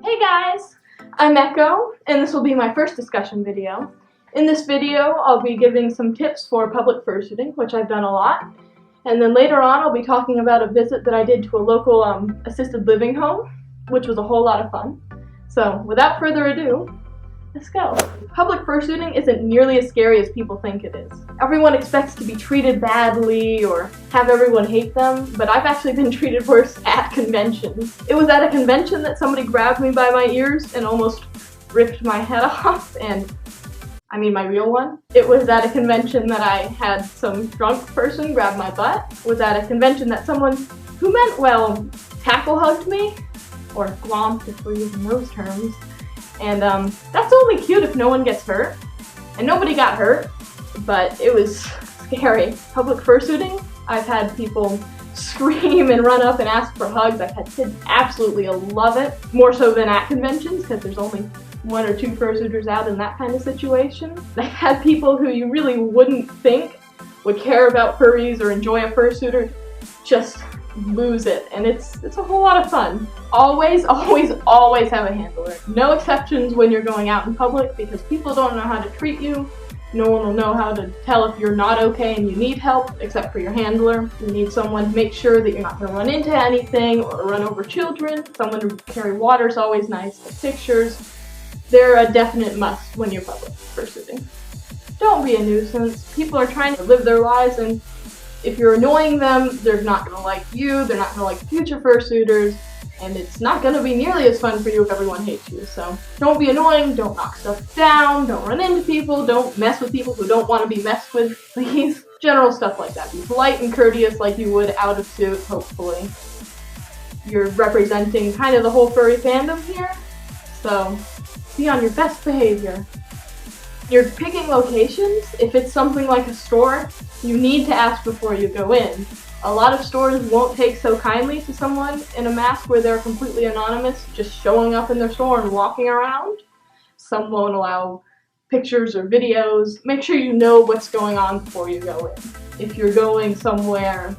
Hey guys! I'm Echo, and this will be my first discussion video. In this video, I'll be giving some tips for public fursuiting, which I've done a lot. And then later on, I'll be talking about a visit that I did to a local assisted living home, which was a whole lot of fun. So, without further ado, let's go. Public fursuiting isn't nearly as scary as people think it is. Everyone expects to be treated badly or have everyone hate them, but I've actually been treated worse at conventions. It was at a convention that somebody grabbed me by my ears and almost ripped my head off, and I mean my real one. It was at a convention that I had some drunk person grab my butt. It was at a convention that someone who meant well tackle hugged me, or glomped if we're using those terms. And that's only cute if no one gets hurt. And nobody got hurt, but it was scary. Public fursuiting, I've had people scream and run up and ask for hugs. I've had kids absolutely love it, more so than at conventions, because there's only one or two fursuiters out in that kind of situation. I've had people who you really wouldn't think would care about furries or enjoy a fursuiter just lose it, and it's a whole lot of fun. Always have a handler. No exceptions when you're going out in public, because people don't know how to treat you. No one will know how to tell if you're not okay and you need help, except for your handler. You need someone to make sure that you're not going to run into anything or run over children. Someone to carry water is always nice. The pictures, they're a definite must when you're public fursuiting. Don't be a nuisance. People are trying to live their lives, and if you're annoying them, they're not going to like you, they're not going to like future fursuiters, and it's not going to be nearly as fun for you if everyone hates you. So don't be annoying, don't knock stuff down, don't run into people, don't mess with people who don't want to be messed with, please. General stuff like that. Be polite and courteous like you would out of suit, hopefully. You're representing kind of the whole furry fandom here, so be on your best behavior. You're picking locations. If it's something like a store, you need to ask before you go in. A lot of stores won't take so kindly to someone in a mask where they're completely anonymous, just showing up in their store and walking around. Some won't allow pictures or videos. Make sure you know what's going on before you go in. If you're going somewhere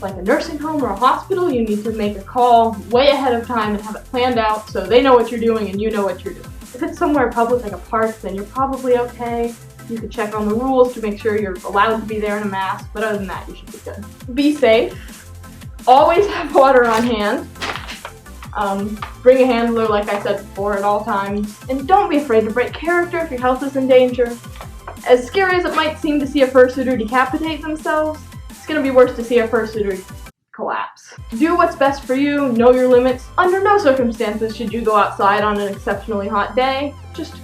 like a nursing home or a hospital, you need to make a call way ahead of time and have it planned out so they know what you're doing and you know what you're doing. If it's somewhere public like a park, then you're probably okay. You could check on the rules to make sure you're allowed to be there in a mask, but other than that, you should be good. Be safe. Always have water on hand. Bring a handler, like I said before, at all times. And don't be afraid to break character if your health is in danger. As scary as it might seem to see a fursuiter decapitate themselves, it's going to be worse to see a fursuiter collapse. Do what's best for you, know your limits. Under no circumstances should you go outside on an exceptionally hot day. Just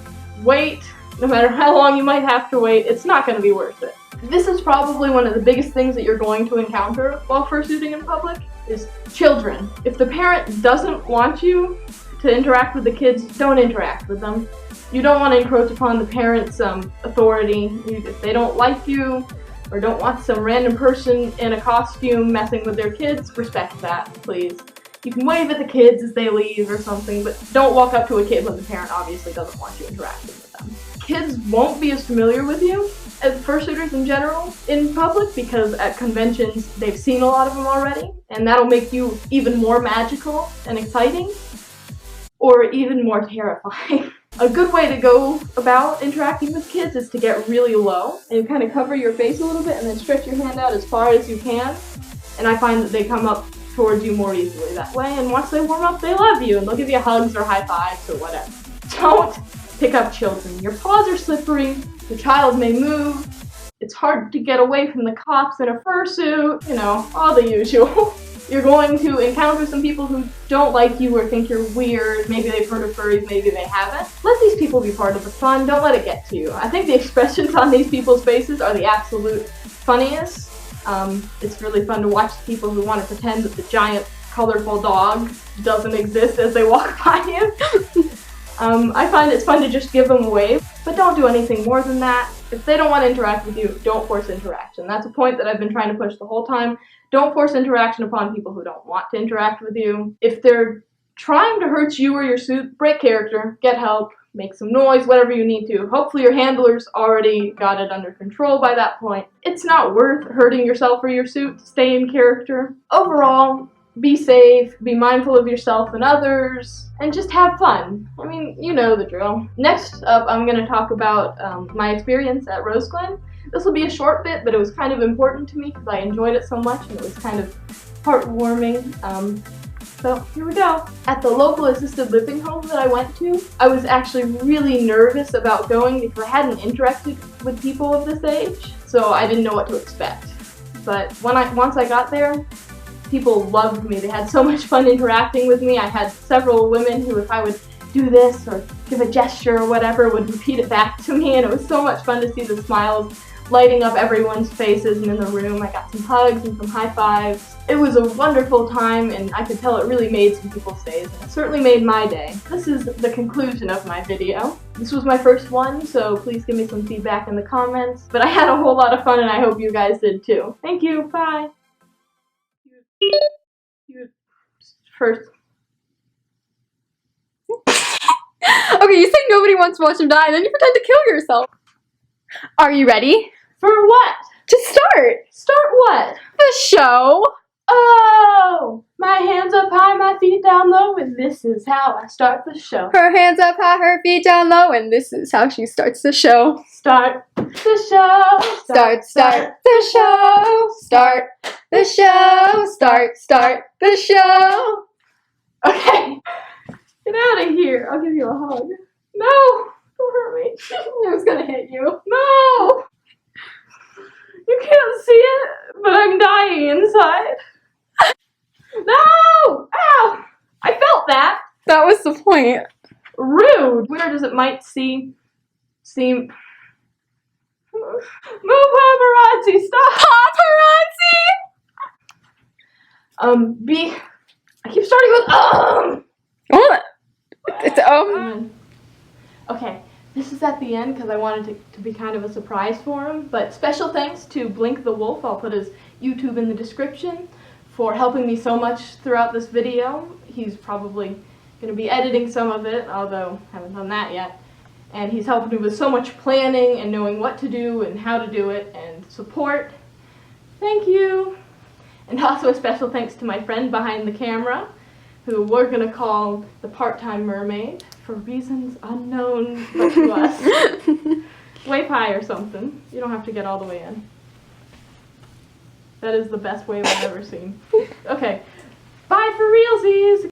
wait. No matter how long you might have to wait, it's not going to be worth it. This is probably one of the biggest things that you're going to encounter while fursuiting in public, is children. If the parent doesn't want you to interact with the kids, don't interact with them. You don't want to encroach upon the parent's authority. If they don't like you, or don't want some random person in a costume messing with their kids, respect that, please. You can wave at the kids as they leave or something, but don't walk up to a kid when the parent obviously doesn't want you interacting with them. Kids won't be as familiar with you as fursuiters in general in public, because at conventions they've seen a lot of them already, and that'll make you even more magical and exciting, or even more terrifying. A good way to go about interacting with kids is to get really low and kind of cover your face a little bit and then stretch your hand out as far as you can. And I find that they come up towards you more easily that way, and once they warm up, they love you and they'll give you hugs or high fives or whatever. Don't pick up children. Your paws are slippery, the child may move, it's hard to get away from the cops in a fursuit, you know, all the usual. You're going to encounter some people who don't like you or think you're weird. Maybe they've heard of furries, maybe they haven't. Let these people be part of the fun. Don't let it get to you. I think the expressions on these people's faces are the absolute funniest. It's really fun to watch the people who want to pretend that the giant, colorful dog doesn't exist as they walk by you. I find it's fun to just give them a wave, but don't do anything more than that. If they don't want to interact with you, don't force interaction. That's a point that I've been trying to push the whole time. Don't force interaction upon people who don't want to interact with you. If they're trying to hurt you or your suit, break character, get help, make some noise, whatever you need to. Hopefully your handler's already got it under control by that point. It's not worth hurting yourself or your suit to stay in character. Overall, be safe, be mindful of yourself and others, and just have fun. I mean, you know the drill. Next up, I'm going to talk about my experience at Glen. This will be a short bit, but it was kind of important to me because I enjoyed it so much and it was kind of heartwarming. So here we go. At the local assisted living home that I went to, I was actually really nervous about going because I hadn't interacted with people of this age, so I didn't know what to expect. But once I got there, people loved me. They had so much fun interacting with me. I had several women who, if I would do this or give a gesture or whatever, would repeat it back to me, and it was so much fun to see the smiles lighting up everyone's faces and in the room. I got some hugs and some high fives. It was a wonderful time, and I could tell it really made some people's days, and it certainly made my day. This is the conclusion of my video. This was my first one, so please give me some feedback in the comments. But I had a whole lot of fun, and I hope you guys did too. Thank you, bye! First. Okay, you say nobody wants to watch him die, and then you pretend to kill yourself. Are you ready? For what? To start! Start what? The show! Oh! My hands up high, my feet down low, and this is how I start the show. Her hands up high, her feet down low, and this is how she starts the show. Start the show. Start the show. Start the show. Start the show. Okay. Get out of here. I'll give you a hug. No! Don't hurt me. I was gonna hit you. No! You can't see it, but I'm dying inside. No! Ow! I felt that. That was the point. Rude. Weird as it might seem. Move, paparazzi, stop! Paparazzi! I keep starting with What? It's Okay, this is at the end because I wanted it to be kind of a surprise for him, but special thanks to Blink the Wolf, I'll put his YouTube in the description, for helping me so much throughout this video. He's probably going to be editing some of it, although I haven't done that yet. And he's helped me with so much planning and knowing what to do and how to do it and support. Thank you! And also a special thanks to my friend behind the camera, who we're going to call the part-time mermaid for reasons unknown but to us. Wave high or something. You don't have to get all the way in. That is the best wave I've ever seen. Okay. Bye for realsies!